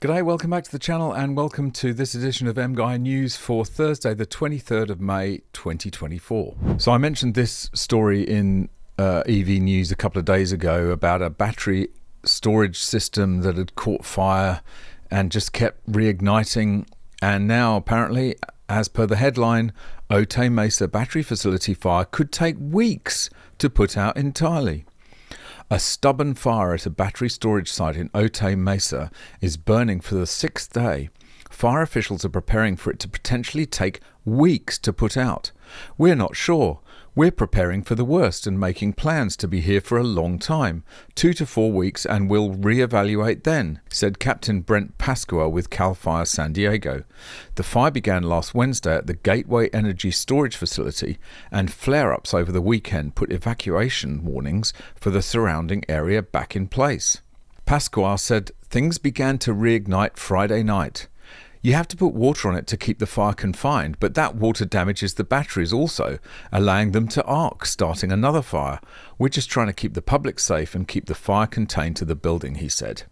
G'day, welcome back to the channel and welcome to this edition of MGUY News for Thursday the 23rd of May 2024. So I mentioned this story in EV News a couple of days ago about a battery storage system that had caught fire and just kept reigniting, and now apparently, as per the headline, Otay Mesa battery facility fire could take weeks to put out entirely. A stubborn fire at a battery storage site in Otay Mesa is burning for the sixth day. Fire officials are preparing for it to potentially take weeks to put out. We're not sure. We're preparing for the worst and making plans to be here for a long time, 2 to 4 weeks, and we'll reevaluate then, said Captain Brent Pascual with CAL FIRE San Diego. The fire began last Wednesday at the Gateway Energy Storage Facility, and flare-ups over the weekend put evacuation warnings for the surrounding area back in place. Pascual said things began to reignite Friday night. You have to put water on it to keep the fire confined, but that water damages the batteries also, allowing them to arc, starting another fire. We're just trying to keep the public safe and keep the fire contained to the building, he said.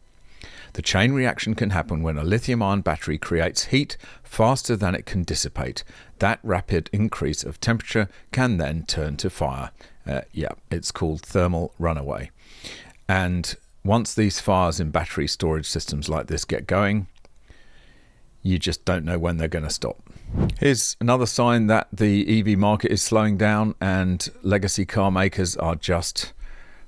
The chain reaction can happen when a lithium-ion battery creates heat faster than it can dissipate. That rapid increase of temperature can then turn to fire. It's called thermal runaway. And once these fires in battery storage systems like this get going, you just don't know when they're going to stop. Here's another sign that the EV market is slowing down and legacy car makers are just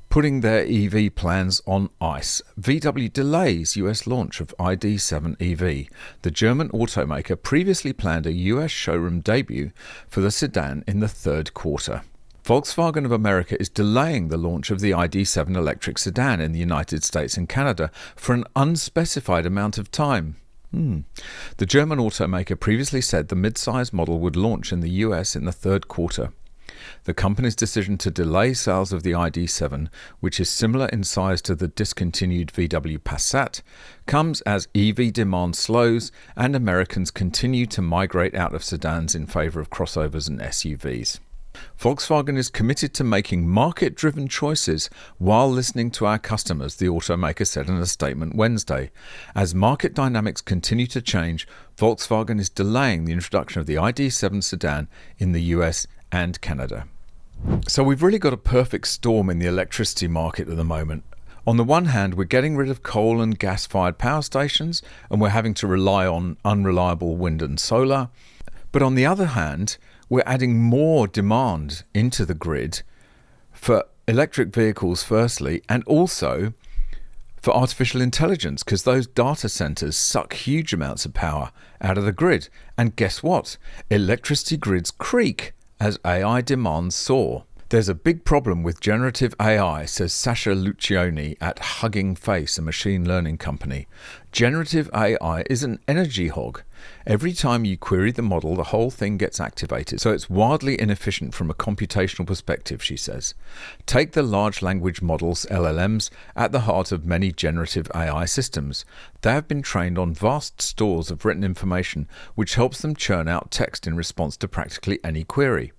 putting their EV plans on ice. VW delays US launch of ID.7 EV. The German automaker previously planned a US showroom debut for the sedan in the third quarter. Volkswagen of America is delaying the launch of the ID.7 electric sedan in the United States and Canada for an unspecified amount of time. The German automaker previously said the mid-size model would launch in the US in the third quarter. The company's decision to delay sales of the ID.7, which is similar in size to the discontinued VW Passat, comes as EV demand slows and Americans continue to migrate out of sedans in favor of crossovers and SUVs. Volkswagen is committed to making market-driven choices while listening to our customers, the automaker said in a statement Wednesday. As market dynamics continue to change, Volkswagen is delaying the introduction of the ID.7 sedan in the US and Canada. So we've really got a perfect storm in the electricity market at the moment. On the one hand, we're getting rid of coal and gas-fired power stations, and we're having to rely on unreliable wind and solar. But on the other hand, we're adding more demand into the grid for electric vehicles firstly, and also for artificial intelligence, because those data centers suck huge amounts of power out of the grid. And guess what? Electricity grids creak as AI demands soar. There's a big problem with generative AI, says Sasha Lucioni at Hugging Face, a machine learning company. Generative AI is an energy hog. Every time you query the model, the whole thing gets activated, so it's wildly inefficient from a computational perspective, she says. Take the large language models, LLMs, at the heart of many generative AI systems. They have been trained on vast stores of written information, which helps them churn out text in response to practically any query.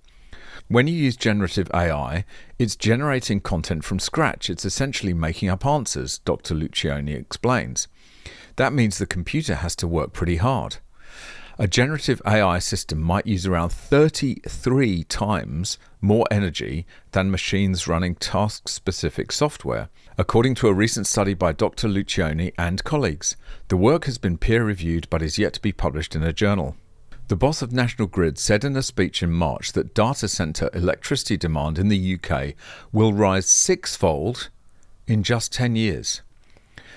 When you use generative AI, it's generating content from scratch. It's essentially making up answers, Dr. Lucioni explains. That means the computer has to work pretty hard. A generative AI system might use around 33 times more energy than machines running task-specific software, according to a recent study by Dr. Lucioni and colleagues. The work has been peer-reviewed but is yet to be published in a journal. The boss of National Grid said in a speech in March that data centre electricity demand in the UK will rise sixfold in just 10 years,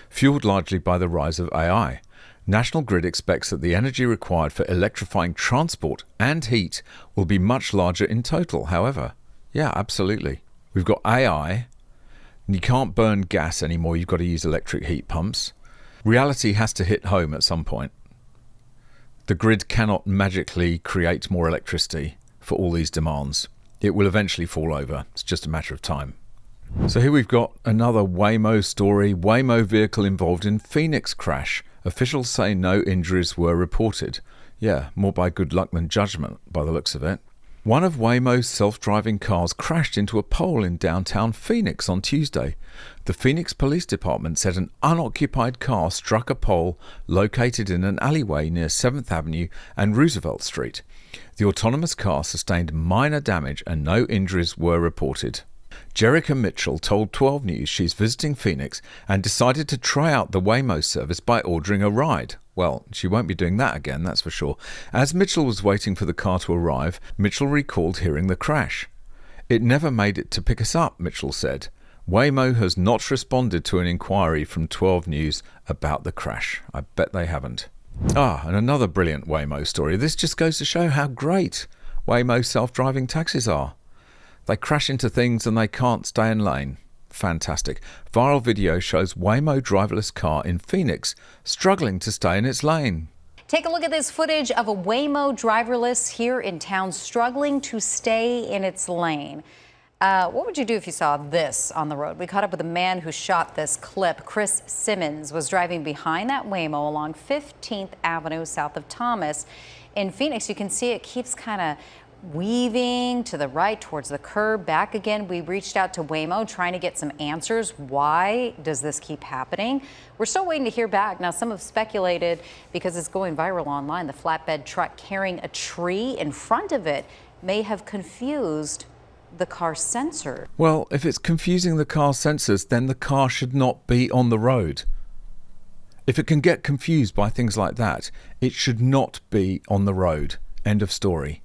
fuelled largely by the rise of AI. National Grid expects that the energy required for electrifying transport and heat will be much larger in total, however. Yeah, absolutely. We've got AI, and you can't burn gas anymore, you've got to use electric heat pumps. Reality has to hit home at some point. The grid cannot magically create more electricity for all these demands. It will eventually fall over. It's just a matter of time. So here we've got another Waymo story. Waymo vehicle involved in Phoenix crash. Officials say no injuries were reported. Yeah, more by good luck than judgment by the looks of it. One of Waymo's self-driving cars crashed into a pole in downtown Phoenix on Tuesday. The Phoenix Police Department said an unoccupied car struck a pole located in an alleyway near 7th Avenue and Roosevelt Street. The autonomous car sustained minor damage and no injuries were reported. Jerica Mitchell told 12 News she's visiting Phoenix and decided to try out the Waymo service by ordering a ride. Well, she won't be doing that again, that's for sure. As Mitchell was waiting for the car to arrive, Mitchell recalled hearing the crash. "It never made it to pick us up," Mitchell said. Waymo has not responded to an inquiry from 12 News about the crash. I bet they haven't. And another brilliant Waymo story. This just goes to show how great Waymo self-driving taxis are. They crash into things and they can't stay in lane. Fantastic. Viral video shows Waymo driverless car in Phoenix struggling to stay in its lane. Take a look at this footage of a Waymo driverless here in town struggling to stay in its lane. What would you do if you saw this on the road? We caught up with a man who shot this clip. Chris Simmons was driving behind that Waymo along 15th Avenue south of Thomas. In Phoenix, you can see it keeps kind of weaving to the right towards the curb, back again. We reached out to Waymo trying to get some answers. Why does this keep happening? We're still waiting to hear back. Now, some have speculated because it's going viral online. The flatbed truck carrying a tree in front of it may have confused the car's sensor. Well, if it's confusing the car's sensors, then the car should not be on the road. If it can get confused by things like that, it should not be on the road. End of story.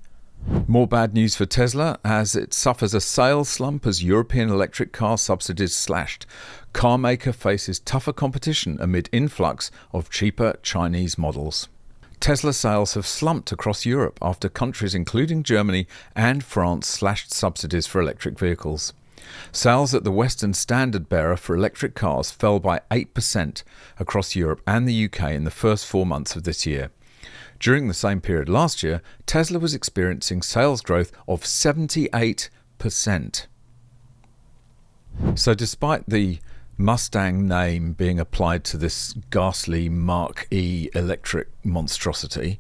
More bad news for Tesla as it suffers a sales slump as European electric car subsidies slashed. Car maker faces tougher competition amid influx of cheaper Chinese models. Tesla sales have slumped across Europe after countries including Germany and France slashed subsidies for electric vehicles. Sales at the Western standard bearer for electric cars fell by 8% across Europe and the UK in the first 4 months of this year. During the same period last year, Tesla was experiencing sales growth of 78%. So despite the Mustang name being applied to this ghastly Mark E electric monstrosity,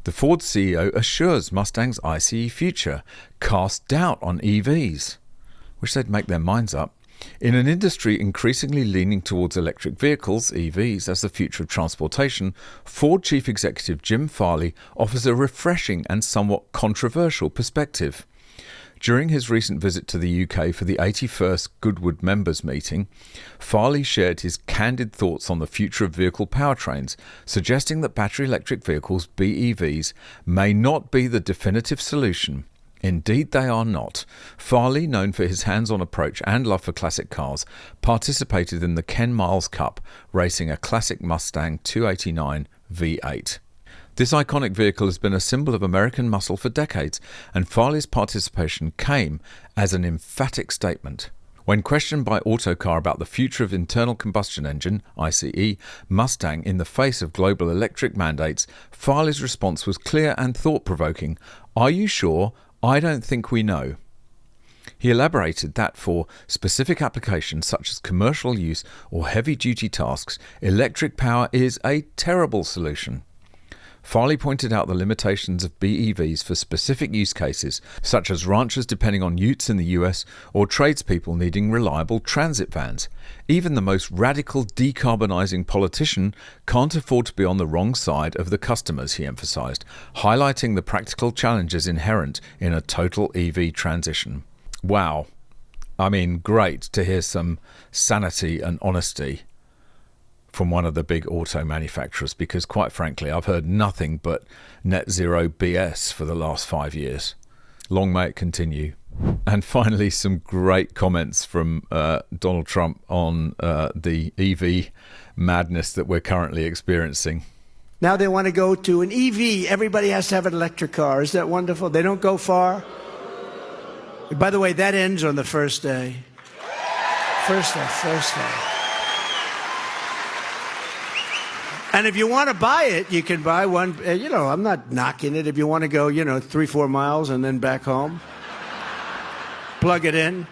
the Ford CEO assures Mustang's ICE future cast doubt on EVs. Wish they'd make their minds up. In an industry increasingly leaning towards electric vehicles, EVs, as the future of transportation, Ford Chief Executive Jim Farley offers a refreshing and somewhat controversial perspective. During his recent visit to the UK for the 81st Goodwood members meeting, Farley shared his candid thoughts on the future of vehicle powertrains, suggesting that battery electric vehicles, BEVs, may not be the definitive solution. Indeed, they are not. Farley, known for his hands-on approach and love for classic cars, participated in the Ken Miles Cup, racing a classic Mustang 289 V8. This iconic vehicle has been a symbol of American muscle for decades, and Farley's participation came as an emphatic statement. When questioned by Autocar about the future of internal combustion engine, ICE, Mustang in the face of global electric mandates, Farley's response was clear and thought-provoking. "Are you sure? I don't think we know." He elaborated that for specific applications such as commercial use or heavy-duty tasks, electric power is a terrible solution. Farley pointed out the limitations of BEVs for specific use cases, such as ranchers depending on utes in the US or tradespeople needing reliable transit vans. Even the most radical decarbonising politician can't afford to be on the wrong side of the customers, he emphasised, highlighting the practical challenges inherent in a total EV transition. Wow. I mean, great to hear some sanity and honesty from one of the big auto manufacturers, because quite frankly, I've heard nothing but net zero BS for the last 5 years. Long may it continue. And finally, some great comments from Donald Trump on the EV madness that we're currently experiencing. Now they want to go to an EV. Everybody has to have an electric car. Is that wonderful? They don't go far. By the way, that ends on the first day. First day. And if you want to buy it, you can buy one. I'm not knocking it. If you want to go, 3-4 miles and then back home, plug it in,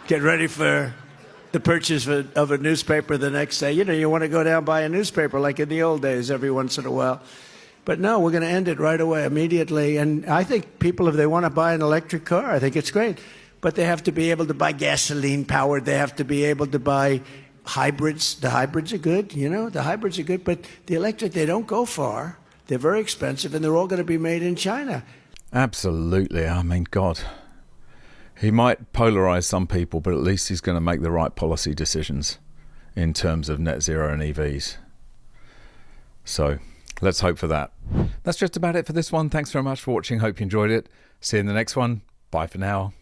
get ready for the purchase of a newspaper the next day. You want to go down and buy a newspaper like in the old days every once in a while. But no, we're going to end it right away, immediately. And I think people, if they want to buy an electric car, I think it's great. But they have to be able to buy gasoline powered. They have to be able to buy hybrids. The hybrids are good, the hybrids are good. But the electric, they don't go far. They're very expensive, and they're all going to be made in China. Absolutely. I mean, God, he might polarize some people, but at least he's going to make the right policy decisions in terms of net zero and EVs. So let's hope for that. That's just about it for this one. Thanks very much for watching. Hope you enjoyed it. See you in the next one. Bye for now.